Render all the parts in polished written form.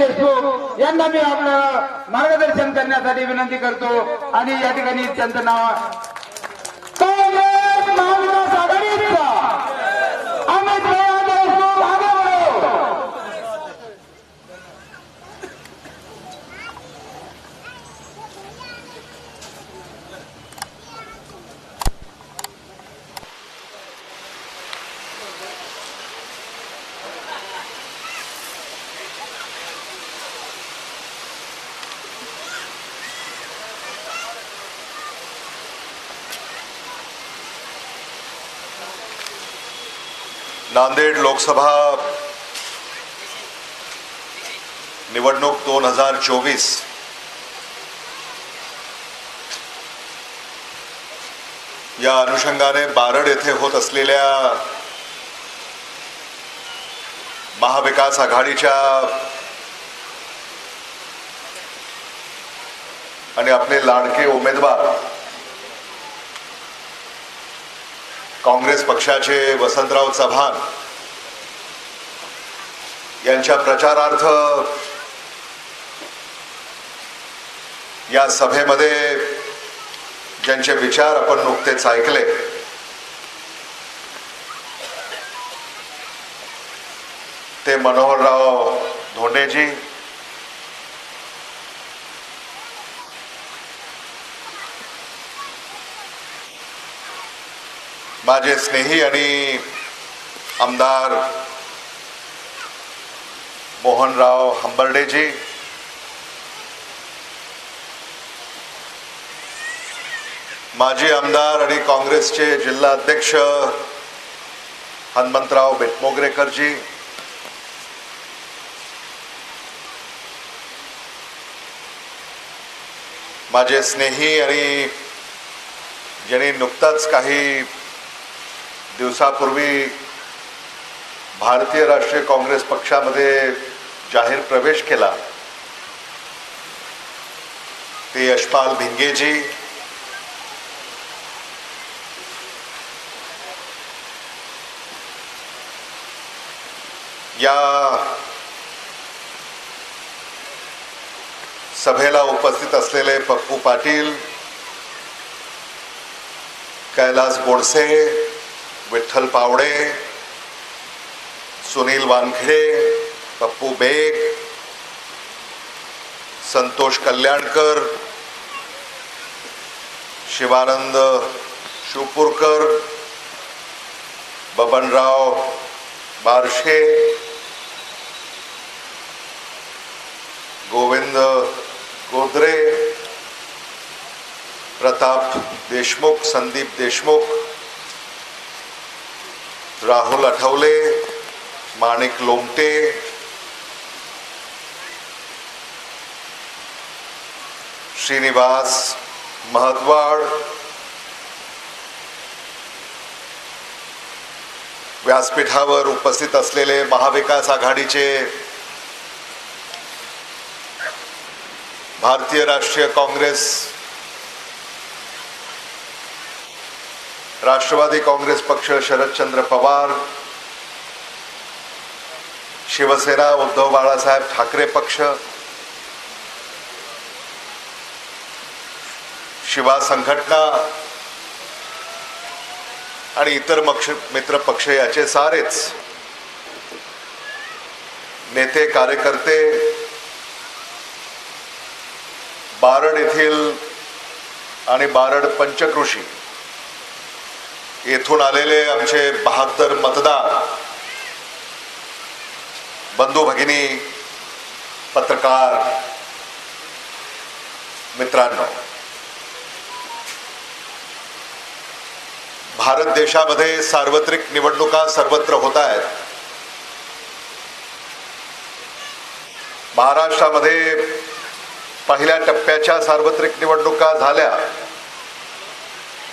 देशमुख यांना मी आपल्याला मार्गदर्शन करण्यासाठी विनंती करतो आणि या ठिकाणी त्यांचं नाव काँग्रेस महाविकास आघाडीचा अमित देशमुख आगे बढ़ो। नांदेड लोकसभा निवडणूक 2024 या अनुषंगाने बारड येथे होत असलेल्या महाविकास आघाडीच्या आणि आपले लाडके उमेदवार काँग्रेस पक्षाचे वसंतराव चव्हाण यांच्या प्रचारार्थ या सभेमध्ये ज्यांचे विचार आपण नुकतेच ऐकले ते मनोहरराव धोंडेजी, माझे स्नेही आणि आमदार मोहनराव हंबर्डेजी, माजी आमदार आणि काँग्रेसचे जिल्हा अध्यक्ष हनुमंतराव बेटमोगरेकरजी, माझे स्नेही आणि ज्यांनी नुकताच काही दिवसापूर्वी भारतीय राष्ट्रीय काँग्रेस पक्षामध्ये जाहीर प्रवेश केला ते यशपाल भिंगेजी, या सभेला उपस्थित असलेले पप्पू पाटील, कैलास गोडसे, विठ्ठल पावडे, सुनील वानखेडे, पप्पू बेग, संतोष कल्याणकर, शिवानंद शिवपूरकर, बबनराव बारशे, गोविंद गोदरे, प्रताप देशमुख, संदीप देशमुख, राहुल आठवले, माणिक लोमटे, श्रीनिवास महतवाड, व्यासपीठावर उपस्थित असलेले महाविकास आघाडीचे भारतीय राष्ट्रीय काँग्रेस, राष्ट्रवादी काँग्रेस पक्ष शरदचंद्र पवार, शिवसेना उद्धव बाळासाहेब ठाकरे पक्ष, शिवा संघटना आणि इतर मित्र पक्ष याचे सारेच नेते कार्यकर्ते, बारड येथील आणि बारड पंचकृषी येथून आलेले आमचे बहादर मतदार बंधू भगिनी, पत्रकार मित्रांनो, भारत देशामध्ये सार्वत्रिक निवडणुका सर्वत्र होत आहेत. महाराष्ट्रामध्ये पहिल्या टप्प्याच्या सार्वत्रिक निवडणुका झाल्या,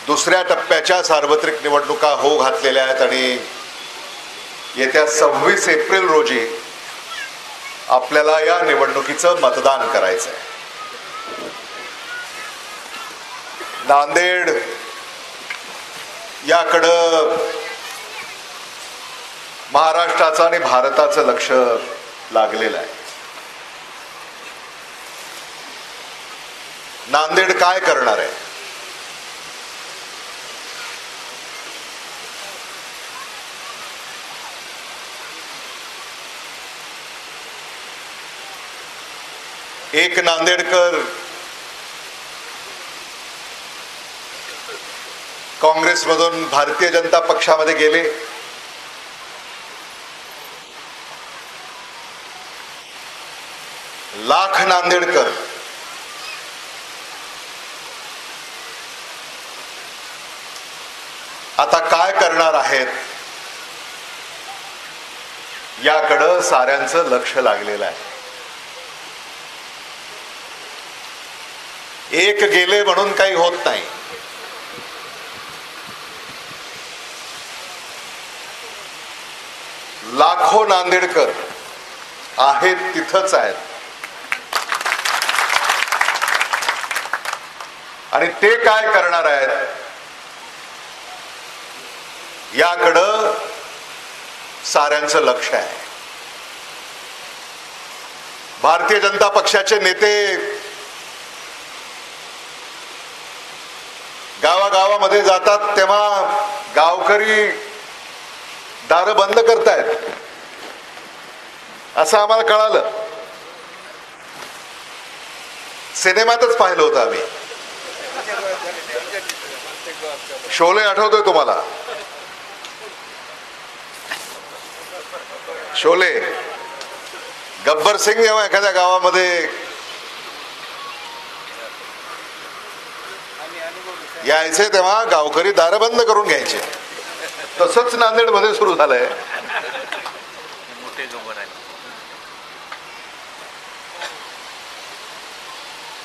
दुसऱ्या टप्प्याच्या सार्वत्रिक निवडणुका होऊ घातलेल्या आहेत आणि येत्या 26 एप्रिल रोजी आपल्याला या निवडणुकीचं मतदान करायचं आहे. नांदेड याकडं महाराष्ट्राचं आणि भारताचं लक्ष लागलेलं आहे. नांदेड काय करणार आहे? एक नांदेडकर काँग्रेसमधून भारतीय जनता पक्षामध्ये गेले. लाख नांदेडकर आता काय करणार आहेत याकडं साऱ्यांचं लक्ष लागलेलं आहे. एक गेले म्हणून काही होत नाही. लाखो नांदेडकर आहेत तिथंच आहेत आणि ते काय करणार आहेत याकडं साऱ्यांचं लक्ष आहे. भारतीय जनता पक्षाचे नेते गावागावामध्ये जातात तेव्हा गावकरी दार बंद करतायत असं आम्हाला कळालं. सिनेमातच पाहिलं होतं आम्ही. शोले आठवतोय तुम्हाला? शोले. गब्बर सिंग जेव्हा एखाद्या गावामध्ये यायचे तेव्हा गावकरी दार बंद करून घ्यायचे. तसंच नांदेड मध्ये सुरू झालंय.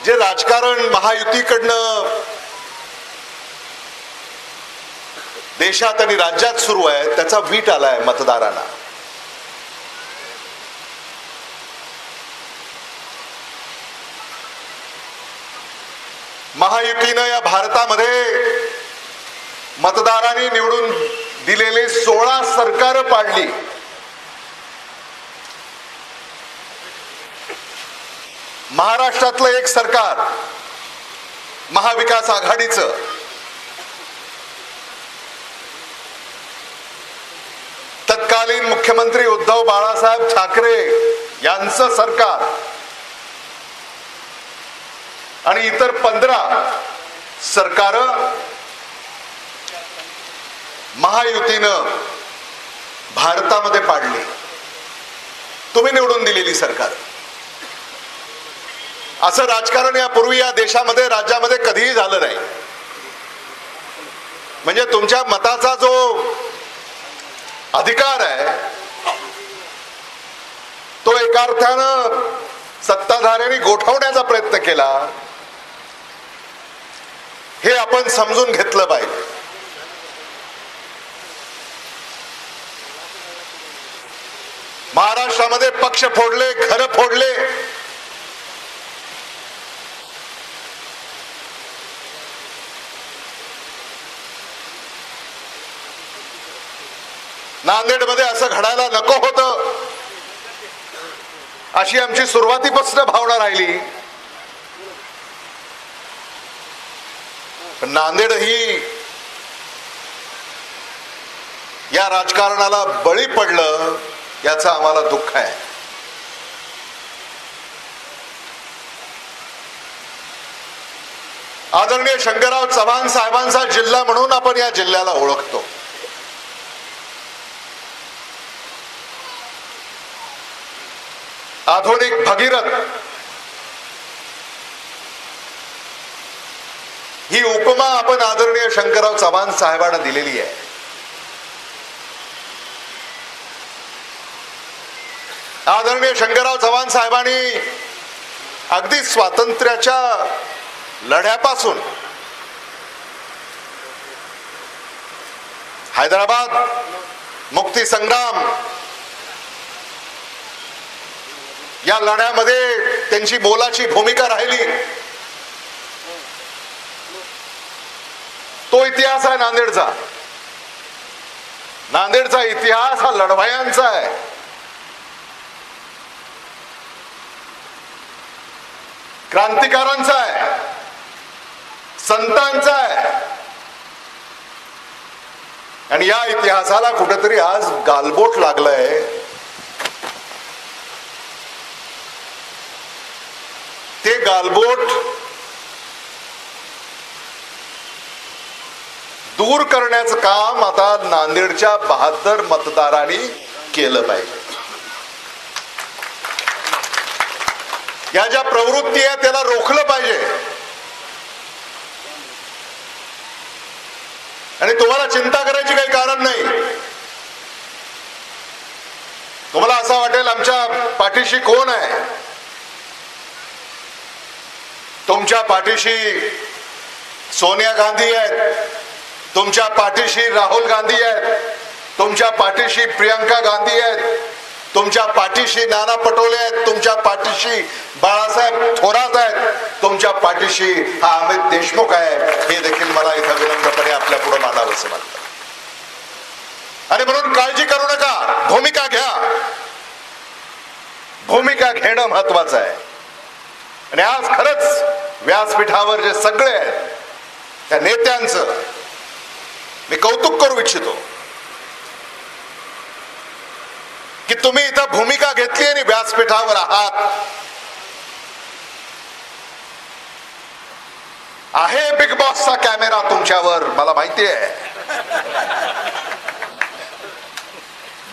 जे राजकारण महायुतीकडनं देशात आणि राज्यात सुरू आहे त्याचा वीट आलाय मतदारांना. महायुतीनं या भारतामध्ये मतदारांनी निवडून दिलेले 16 सरकार पाडली. महाराष्ट्रातलं एक सरकार महाविकास आघाडीचं तत्कालीन मुख्यमंत्री उद्धव बाळासाहेब ठाकरे यांचं सरकार आणि इतर 15 सरकार महायुतीनं भारतामध्ये पाडली. तुम्ही निवडून दिलेली सरकार. असं राजकारण यापूर्वी या देशामध्ये राज्यामध्ये कधीही झालं नाही. म्हणजे तुमच्या मताचा जो अधिकार आहे तो एका अर्थानं सत्ताधाऱ्यांनी गोठवण्याचा प्रयत्न केला हे आपण समजून घेतलं पाहिजे. महाराष्ट्रामध्ये पक्ष फोडले, घर फोडले. नांदेडमध्ये असं घडायला नको होतं अशी आमची सुरुवातीपासून भावना राहिली. नांदेड ही या राजकारणाला बळी पडलं याचं आम्हाला दुःख आहे. आदरणीय शंकरराव चव्हाण साहेबांचा जिल्हा म्हणून आपण या जिल्ह्याला ओळखतो. आधुनिक भगीरथ ही उपमा आपण आदरणीय शंकरराव चव्हाण साहेबांना दिलेली आहे. आदरणीय शंकरराव चव्हाण साहेबांनी अगदी स्वातंत्र्याच्या लढ्यापासून हैदराबाद मुक्ती संग्राम या लढ्यामध्ये त्यांची मोलाची भूमिका राहिली. तो इतिहास आहे नांदेडचा. नांदेडचा इतिहास हा लढवयांचा आहे. क्रांतिकारांचा आहे. संतांचा आहे. आणि या इतिहासाला कुठेतरी आज गालबोट लागलंय. ते गालबोट दूर करण्याचं काम आता नांदेडच्या 72 मतदारांनी केलं पाहिजे. या ज्या प्रवृत्ती आहे त्याला रोखलं पाहिजे. आणि तुम्हाला चिंता करायची काही कारण नाही. तुम्हाला असं वाटेल आमच्या पाठीशी कोण आहे. तुमच्या पाठीशी सोनिया गांधी आहेत, तुमच्या पाठीशी राहुल गांधी आहेत, तुमच्या पाठीशी प्रियंका गांधी आहेत, तुमच्या पाठीशी नाना पटोले आहेत, तुमच्या पाठीशी बाळासाहेब थोरात आहेत, तुमच्या पाठीशी हा अमित देशमुख आहे. हे देखील मला इथं विनम्रपणे आपल्या पुढे मांडावंसं वाटतं. आणि म्हणून काळजी करू नका, भूमिका घ्या. भूमिका घेणं महत्वाचं आहे. आणि आज खरंच व्यासपीठावर जे सगळे आहेत त्या नेत्यांचं मी कौतुक करू इच्छितो की तुम्ही इथं भूमिका घेतली आणि व्यासपीठावर आहात. आहे बिग बॉसचा कॅमेरा तुमच्यावर, मला माहिती आहे.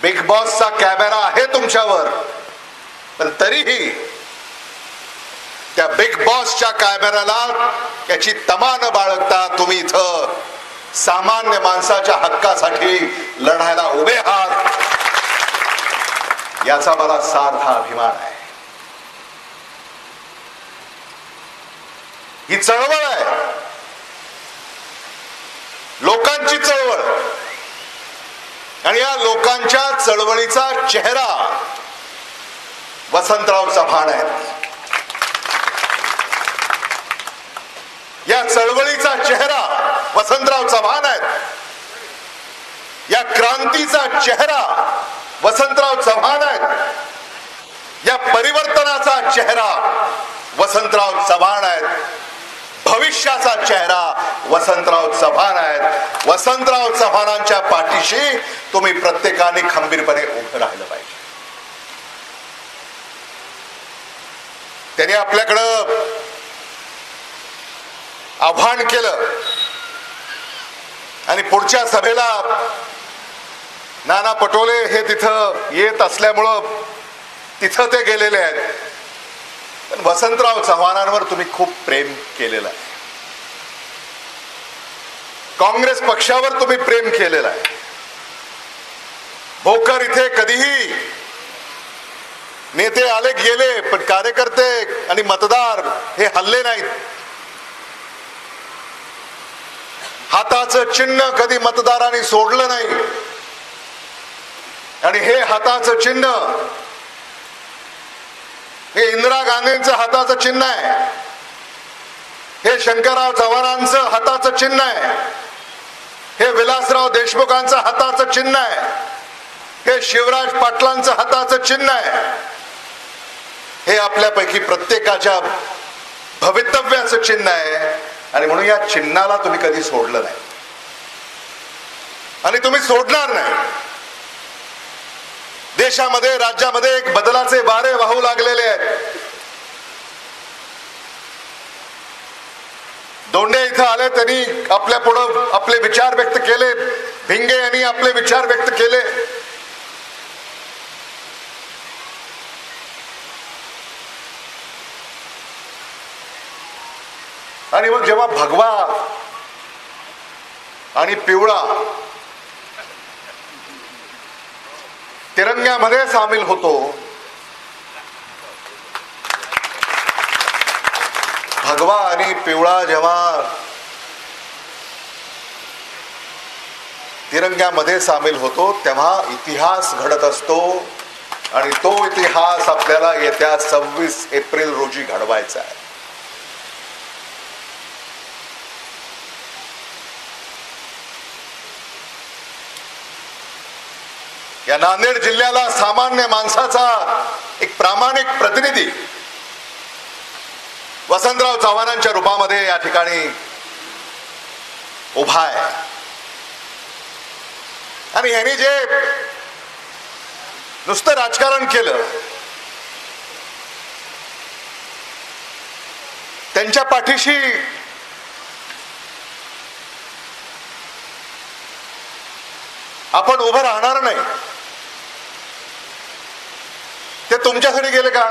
बिग बॉसचा कॅमेरा आहे तुमच्यावर. पण तरीही त्या बिग बॉसच्या कॅमेऱ्याला याची तमा न बाळगता तुम्ही इथं सामान्य माणसाच्या हक्कासाठी लढायला उभे आहात. याचा मला सार्थ अभिमान आहे. ही चळवळ आहे, लोकांची चळवळ. आणि या लोकांच्या चळवळीचा चेहरा वसंतराव चव्हाण आहेत. या चळवळीचा चेहरा वसंतराव चव्हाण आहेत. या क्रांतीचा चेहरा वसंतराव चव्हाण आहेत. या परिवर्तनाचा चेहरा वसंतराव चव्हाण आहेत. भविष्याचा चेहरा वसंतराव चव्हाण आहेत. वसंतराव चव्हाणांच्या पाठीशी तुम्ही प्रत्येकाने खंबीरपणे उभं राहिलं पाहिजे. त्यांनी आपल्याकडं आव्हान केलं आणि पुढच्या सभेला नाना पटोले हे तिथं येत असल्यामुळं तिथं ते गेलेले आहेत. पण वसंतराव चव्हाणांवर तुम्ही खूप प्रेम केलेलं आहे. काँग्रेस पक्षावर तुम्ही प्रेम केलेलं आहे. भोकर इथे कधीही नेते आले गेले पण कार्यकर्ते आणि मतदार हे हल्ले नाहीत. हाताचं चिन्ह कधी मतदारांनी सोडलं नाही. आणि हे हाताचं चिन्ह हे इंदिरा गांधींचं हाताचं चिन्ह आहे. हे शंकरराव चव्हाणांचं हाताचं चिन्ह आहे. हे विलासराव देशमुखांचं हाताचं चिन्ह आहे. हे शिवराज पाटलांचं हाताचं चिन्ह आहे. हे आपल्यापैकी प्रत्येकाच्या भवितव्याचं चिन्ह आहे. आणि म्हणून या चिन्हाला तुम्ही कधी सोडलं नाही आणि तुम्ही सोडणार नाही. देशामध्ये राज्यामध्ये एक बदलाचे वारे वाहू लागलेले आहेत. दोंडे इथं आले, त्यांनी आपल्या पुढं आपले विचार व्यक्त केले. भिंगे यांनी आपले विचार व्यक्त केले. आणि मग जेव्हा भगवा आणि पिवळा तिरंग्यामध्ये सामील होतो, भगवा आणि पिवळा जेव्हा तिरंग्यामध्ये सामील होतो तेव्हा इतिहास घडत असतो. आणि तो इतिहास आपल्याला येत्या 26 एप्रिल रोजी घडवायचा आहे. या नांदेड जिल्ह्याला सामान्य माणसाचा एक प्रामाणिक प्रतिनिधी वसंतराव चव्हाणांच्या रूपामध्ये या ठिकाणी उभा आहे. आणि ह्यांनी जे नुसतं राजकारण केलं, त्यांच्या पाठीशी आपण उभं राहणार नाही, ते तुमच्यासाठी गेले का?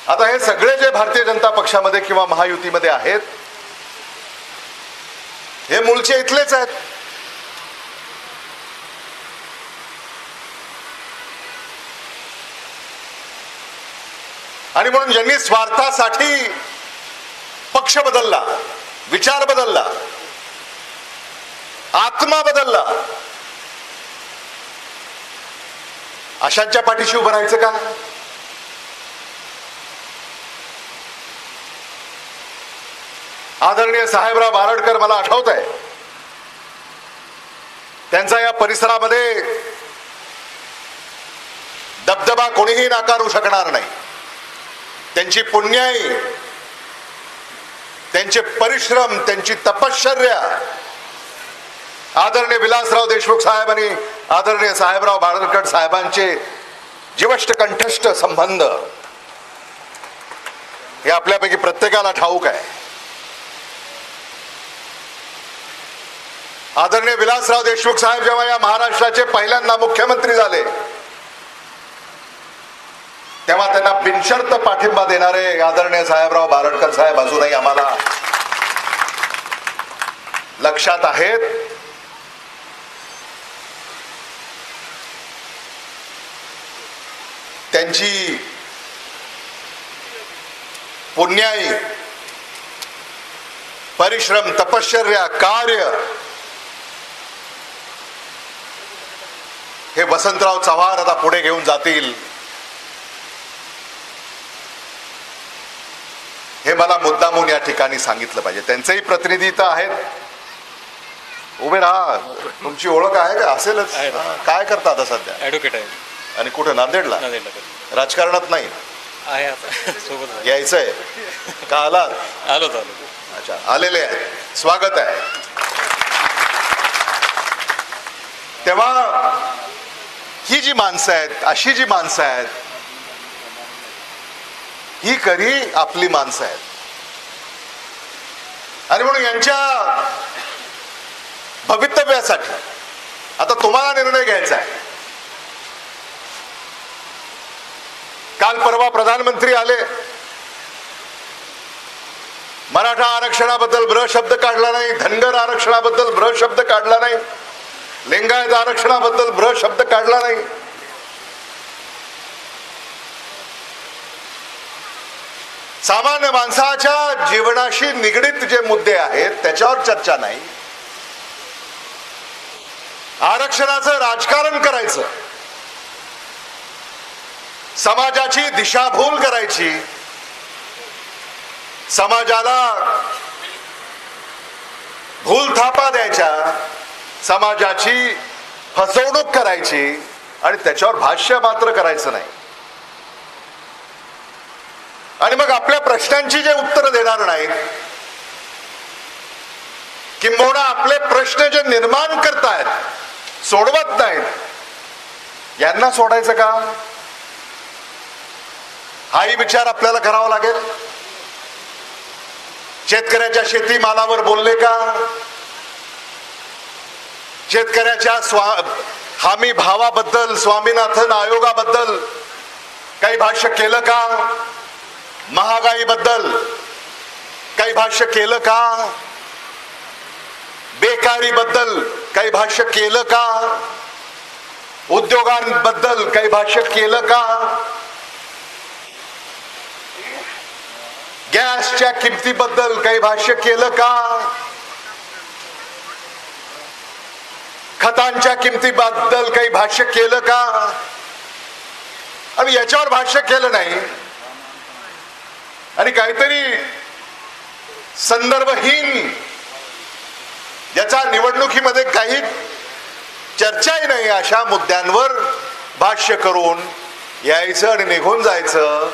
आता हे सगळे जे भारतीय जनता पक्षामध्ये किंवा महायुतीमध्ये आहेत, हे मूळचे इथलेच आहेत. आणि म्हणून ज्यांनी स्वार्थासाठी पक्ष बदलला, विचार बदलला, आत्मा बदलला, अशांच्या पाठीशी उभं राहायचं का? आदरणीय साहेबराव बारडकर मला आठवत आहे, त्यांचा या परिसरामध्ये दबदबा कोणीही नाकारू शकणार नाही. त्यांची पुण्याई, त्यांचे परिश्रम, त्यांची तपश्चर्या, आदरणीय विलासराव देशमुख साहेब आणि आदरणीय साहेबराव बारडकर साहेबांचे जीवष्ट कंठस्थ संबंध हे आपल्यापैकी प्रत्येकाला ठाऊक आहे. आदरणीय विलासराव देशमुख साहेब जेव्हा या महाराष्ट्राचे पहिल्यांदा मुख्यमंत्री झाले, तेव्हा त्यांना बिनशर्त पाठिंबा देणारे आदरणीय साहेबराव बारडकर साहेब अजूनही आम्हाला लक्षात आहेत. त्यांची पुण्याई, परिश्रम, तपश्चर्या, कार्य हे वसंतराव चव्हाण आता पुढे घेऊन जातील, हे मला मुद्दामून या ठिकाणी सांगितलं पाहिजे. त्यांचेही प्रतिनिधी इथं आहेत, उभे राहा. तुमची ओळख आहे का? असेलच. काय करता आता सध्या? ॲडव्होकेट आहे. आणि कुठे? नांदेडला. राजकारणात नाही आहे आता सोबत. यायचंय का? आलात? आलो. अच्छा, आलेले आहेत, स्वागत आहे. तेव्हा ही जी माणसं आहेत, अशी जी माणसं आहेत, ही खरी आपली माणसं आहेत. आणि म्हणून यांच्या भवितव्यासाठी आता तुम्हाला निर्णय घ्यायचा आहे. काल परवा प्रधानमंत्री आले, मराठा आरक्षणाबद्दल ब्र शब्द काढला नाही, धनगर आरक्षणाबद्दल ब्र शब्द काढला नाही, लिंगायत आरक्षणाबद्दल ब्र शब्द काढला नाही. सामान्य माणसाच्या जीवनाशी निगडीत जे मुद्दे आहेत त्याच्यावर चर्चा नाही. आरक्षणाचं राजकारण करायचं, समाजाची दिशाभूल करायची, समाजाला भूल थापा द्यायच्या, समाजाची फसवणूक करायची आणि त्याच्यावर भाष्य मात्र करायचं नाही. आणि मग आपल्या प्रश्नांची जे उत्तर देणार नाहीत, किंबहुना आपले प्रश्न जे निर्माण करतायत, सोडवत नाहीत, यांना सोडायचं का? हाही विचार आपल्याला करावा लागेल. शेतकऱ्याच्या शेतीमालावर बोलले का? शेतकऱ्याच्या हमी भावाबद्दल, स्वामीनाथन आयोगाबद्दल काही भाष्य केलं का? महागाईबद्दल काही भाष्य केलं का? बेकारीबद्दल काही भाष्य केलं का? उद्योगांबद्दल काही भाष्य केलं का? गॅसच्या किमतीबद्दल काही भाष्य केलं का? खतांच्या किमतीबद्दल काही भाष्य केलं का? आणि याच्यावर भाष्य केलं नाही आणि काहीतरी संदर्भहीन, ज्याचा निवडणुकीमध्ये काही चर्चाही नाही, अशा मुद्द्यांवर भाष्य करून यायचं आणि निघून जायचं.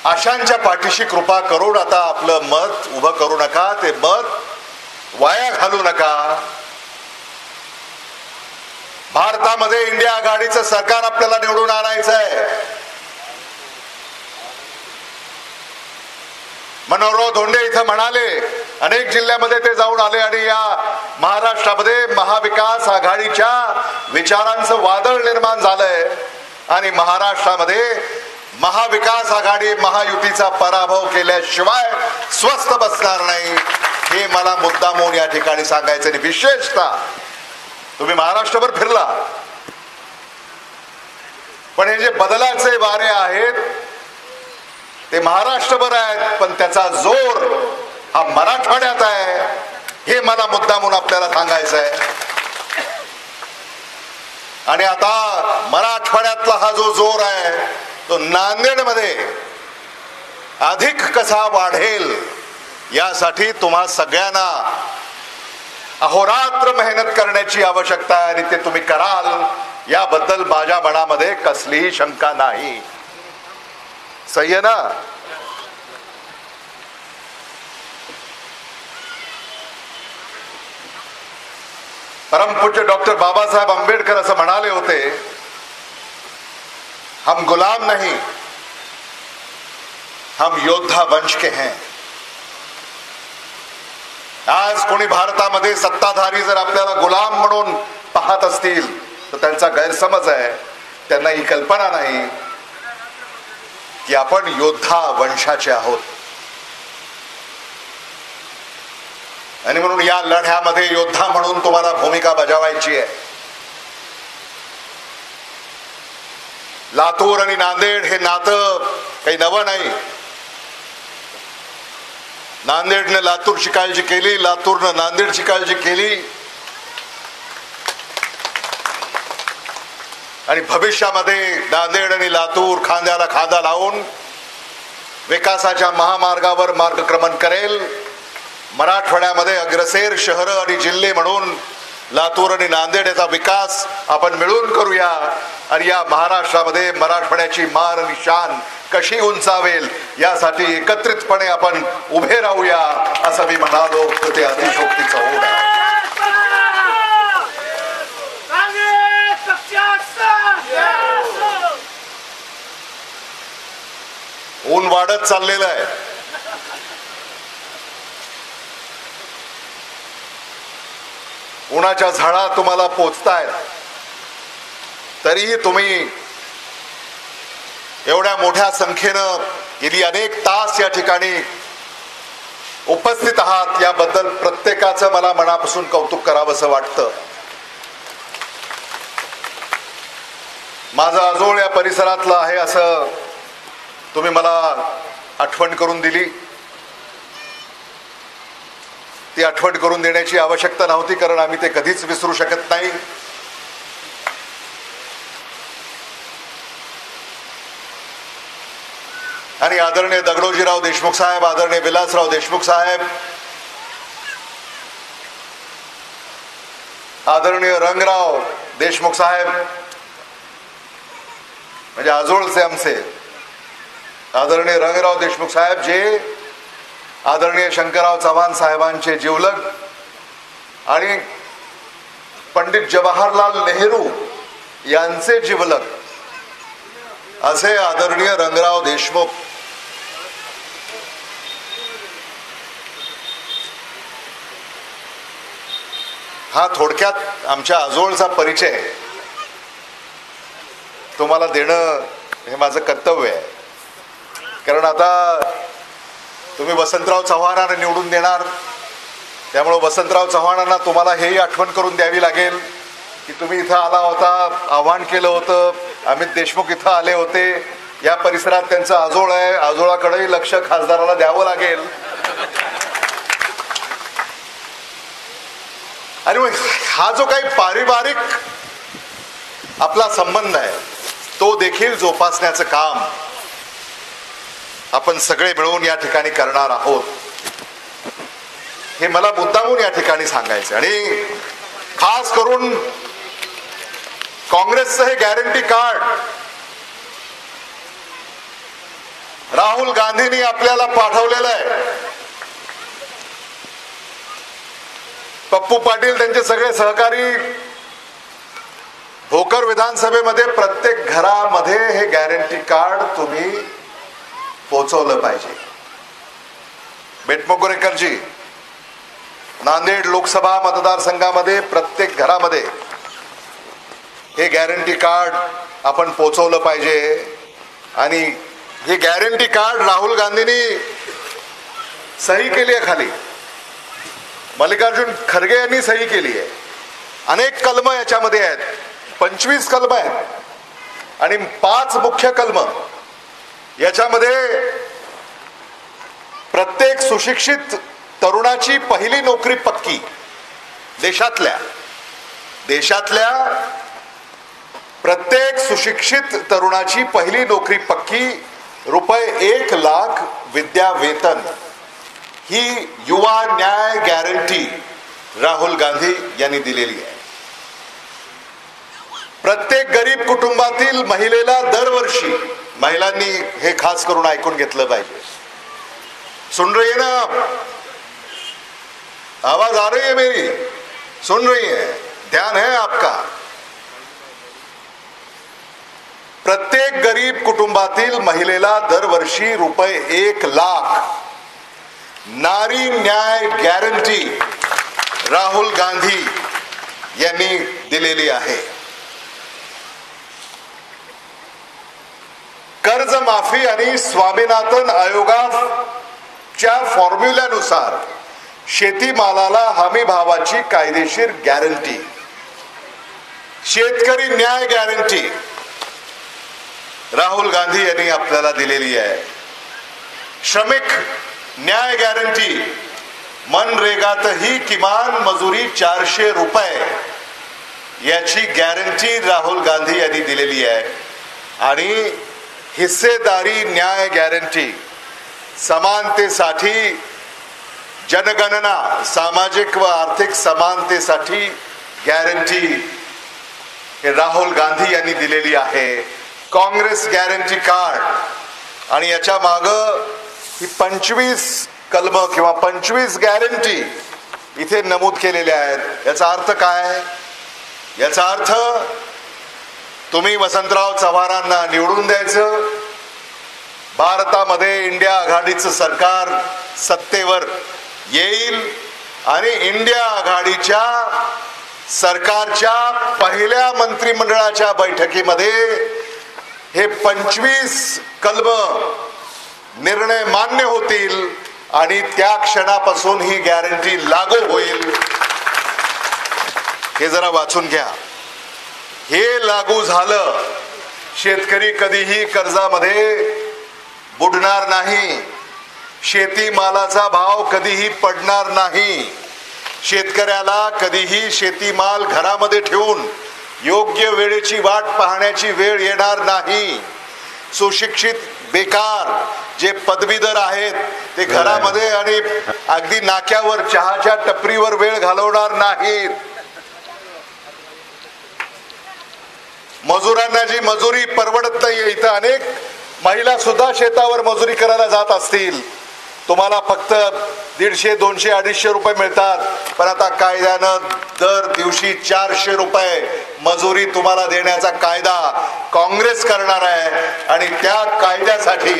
अशांच्या पाठीशी कृपा करून आता आपलं मत उभं करू नका, ते मत वाया घालू नका. भारतामध्ये इंडिया आघाडीचं सरकार आपल्याला निवडून आणायचं आहे. मनोहरराव धोंडे इथं म्हणाले, अनेक जिल्ह्यामध्ये ते जाऊन आले आणि या महाराष्ट्रामध्ये महाविकास आघाडीच्या विचारांचं वादळ निर्माण झालंय आणि महाराष्ट्रामध्ये महाविकास आघाडी महायुतीचा पराभव केल्याशिवाय स्वस्थ बसणार नाही, हे मला मुद्दामून या ठिकाणी सांगायचं. आणि विशेषतः तुम्ही महाराष्ट्रभर फिरला, पण हे जे बदलाचे वारे आहेत ते महाराष्ट्रभर आहेत, पण त्याचा जोर हा मराठवाड्यात आहे, हे मला मुद्दामून आपल्याला सांगायचं आहे. आणि आता मराठवाड्यातला हा जो जोर आहे तो नांदेडमध्ये अधिक कसा वाढेल यासाठी तुम्हा सगळ्यांना अहोरात्र मेहनत करण्याची आवश्यकता आहे आणि ते तुम्ही कराल याबद्दल माझ्या मनामध्ये कसलीही शंका नाही. सही आहे ना? परमपूज्य डॉक्टर बाबासाहेब आंबेडकर असं म्हणाले होते, हम गुलाम नहीं, हम योद्धा वंश के हैं. आज कोणी भारतामध्ये सत्ताधारी जर आपल्याला गुलाम म्हणून पाहत असतील तर त्यांचा गैरसमज आहे. त्यांना ही कल्पना नाही की आपण योद्धा वंशाचे आहोत. आणि म्हणून या लढ्यामध्ये योद्धा म्हणून तुम्हाला भूमिका बजावायची आहे. लातूर आणि नांदेड हे नातं काही नवं नाही. नांदेडने लातूरची काळजी केली, लातूरनं नांदेडची काळजी केली आणि भविष्यामध्ये नांदेड आणि लातूर खांद्याला खांदा लावून विकासाच्या महामार्गावर मार्गक्रमण करेल. मराठवाड्यामध्ये अग्रसेर शहर आणि जिल्हे म्हणून लातूर आणि नांदेड याचा विकास आपण मिळून करूया आणि या महाराष्ट्रामध्ये मराठवाड्याची मान आणि शान कशी उंचावेल यासाठी एकत्रितपणे आपण उभे राहूया असं मी म्हणालो तर ते अतिशोक्तीचं होऊन आहे. ऊन वाढत चाललेलं आहे. उन्हाच्या झाडा तुम्हाला पोचतायत, तरीही तुम्ही एवढ्या मोठ्या संख्येनं गेली अनेक तास या ठिकाणी उपस्थित आहात याबद्दल प्रत्येकाचं मला मनापासून कौतुक करावंसं वाटतं. माझं आजोळ या परिसरातलं आहे असं तुम्ही मला आठवण करून दिली. ती आठवण करून देण्याची आवश्यकता नव्हती, कारण आम्ही ते कधीच विसरू शकत नाही. आणि आदरणीय दगडोजीराव देशमुख साहेब, आदरणीय विलासराव देशमुख साहेब, आदरणीय रंगराव देशमुख साहेब म्हणजे आजोळचे आमचे आदरणीय रंगराव देशमुख साहेब, जे आदरणीय शंकरराव चव्हाण साहेबांचे जिवलग आणि पंडित जवाहरलाल नेहरू यांचे जिवलग असे आदरणीय रंगराव देशमुख हा थोडक्यात आमच्या आजोळचा परिचय तुम्हाला देणं हे माझं कर्तव्य आहे. कारण आता तुम्ही वसंतराव चव्हाणांना निवडून देणार, त्यामुळे वसंतराव चव्हाणांना तुम्हाला हेही आठवण करून द्यावी लागेल की तुम्ही इथं आला होता, आव्हान केलं होतं, अमित देशमुख इथं आले होते, या परिसरात त्यांचं आजोळ आहे, आजोळाकडेही लक्ष खासदाराला द्यावं लागेल. आणि मग हा जो काही पारिवारिक आपला संबंध आहे तो देखील जोपासण्याचं काम आपण सगळे मिळून या ठिकाणी करणार आहोत, हे मला मुद्दामून या ठिकाणी सांगायचं. आणि खास करून काँग्रेसचं हे गॅरंटी कार्ड राहुल गांधींनी आपल्याला पाठवलेलं आहे. पप्पू पाटील त्यांचे सगळे सहकारी भोकर विधानसभेमध्ये प्रत्येक घरामध्ये हे गॅरंटी कार्ड तुम्ही पोहोचवलं पाहिजे. बेटमोगरेकरजी, नांदेड लोकसभा मतदारसंघामध्ये प्रत्येक घरामध्ये हे गॅरंटी कार्ड आपण पोहोचवलं पाहिजे. आणि हे गॅरंटी कार्ड राहुल गांधींनी सही केली आहे. खाली मल्लिकार्जुन खरगे यांनी सही केली आहे. अनेक कलम याच्यामध्ये आहेत, 25 कलम आहेत आणि 5 मुख्य कलम. याच्यामध्ये प्रत्येक सुशिक्षित तरुणाची पहिली नोकरी पक्की, देशातल्या प्रत्येक सुशिक्षित तरुणाची पहिली नोकरी पक्की, ₹1,00,000 विद्या वेतन, ही युवा न्याय गॅरंटी राहुल गांधी यांनी दिलेली आहे. प्रत्येक गरीब कुटुंबातील महिलेला दरवर्षी, महिलांनी हे खास करून ऐकून घेतलं पाहिजे. सुन रही है ना, आवाज आ रही है मेरी, सुन रही है, ध्यान है आपका. प्रत्येक गरीब कुटुंबातील महिलेला दरवर्षी ₹1,00,000 नारी न्याय गॅरंटी राहुल गांधी यांनी दिलेली आहे. कर्जमाफी आणि स्वामीनाथन आयोगाच्या फॉर्म्युल्यानुसार शेतीमालाला हमी भावाची कायदेशीर गॅरंटी, शेतकरी न्याय गॅरंटी राहुल गांधी यांनी आपल्याला दिलेली आहे. श्रमिक न्याय गॅरंटी, मनरेगातही किमान मजुरी ₹400 याची गॅरंटी राहुल गांधी यांनी दिलेली आहे. आणि हिस्सेदारी न्याय गॅरंटी, समानतेसाठी जनगणना, सामाजिक व आर्थिक समानतेसाठी गॅरंटी हे राहुल गांधी यांनी दिलेली आहे. काँग्रेस गॅरंटी कार्ड, आणि याच्या माग ही 25 कलम किंवा 25 गॅरंटी इथे नमूद केलेल्या आहेत. याचा अर्थ काय? याचा अर्थ तुम्ही वसंतराव चव्हाणांना निवडून द्यायचं, भारतामध्ये इंडिया आघाडीचं सरकार सत्तेवर येईल आणि इंडिया आघाडीच्या सरकारच्या पहिल्या मंत्रिमंडळाच्या बैठकीमध्ये हे 25 कलम निर्णय मान्य होतील आणि त्या क्षणापासून ही गॅरंटी लागू होईल. हे जरा वाचून घ्या. हे लागू झालं, शेतकरी कधीही कर्जामध्ये बुडणार नाही, शेतीमालाचा भाव कधीही पडणार नाही, शेतकऱ्याला कधीही शेतीमाल घरामध्ये ठेवून योग्य वेळेची वाट पाहण्याची वेळ येणार नाही, सुशिक्षित बेकार जे पदवीधर आहेत ते घरामध्ये आणि अगदी नाक्यावर चहाच्या टपरीवर वेळ घालवणार नाहीत, मजुरांना जी मजुरी परवडत नाही, इथं अनेक महिला सुद्धा शेतावर मजुरी करायला जात असतील, तुम्हाला फक्त 150, 200, 250 रुपये मिळतात, पण आता कायद्यानं दर दिवशी 400 रुपये मजुरी तुम्हाला देण्याचा कायदा काँग्रेस करणार आहे आणि त्या कायद्यासाठी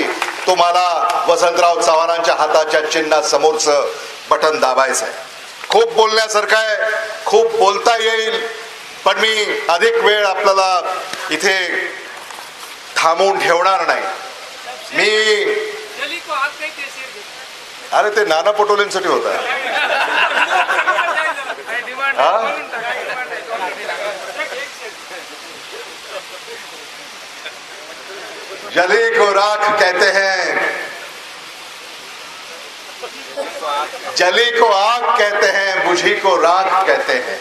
तुम्हाला वसंतराव चव्हाणांच्या हाताच्या चिन्हासमोरचं बटन दाबायचं आहे. खूप बोलण्यासारखं आहे, खूप बोलता येईल, पण मी अधिक वेळ आपल्याला इथे थांबवून ठेवणार नाही. मी अरे ते नाना पटोलेंसाठी होता. जली को राख कहते हैं, जली को आग कहते हैं, बुझी को राख कहते हैं,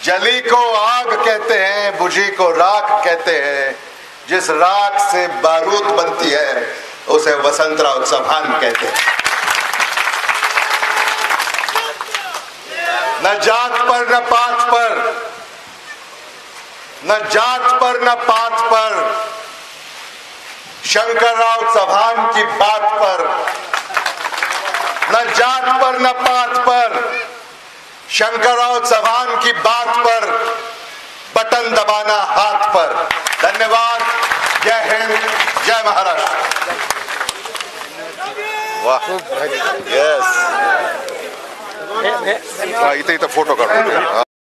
जली को आग कहते हैं, बुझी को राख कहते हैं, जिस राख से बारूद बनती है उसे वसंतराव चव्हाण कहते हैं. न जात पर न पात पर, न जात पर न पात पर, शंकरराव चौहान की बात पर, न जात पर न पात पर, शंकरराव चौहान की बात पर बटन दबाना हाथ पर। धन्यवाद। जय हिंद, जय महाराष्ट्र। वाह, यस, इथे फोटो काढतो।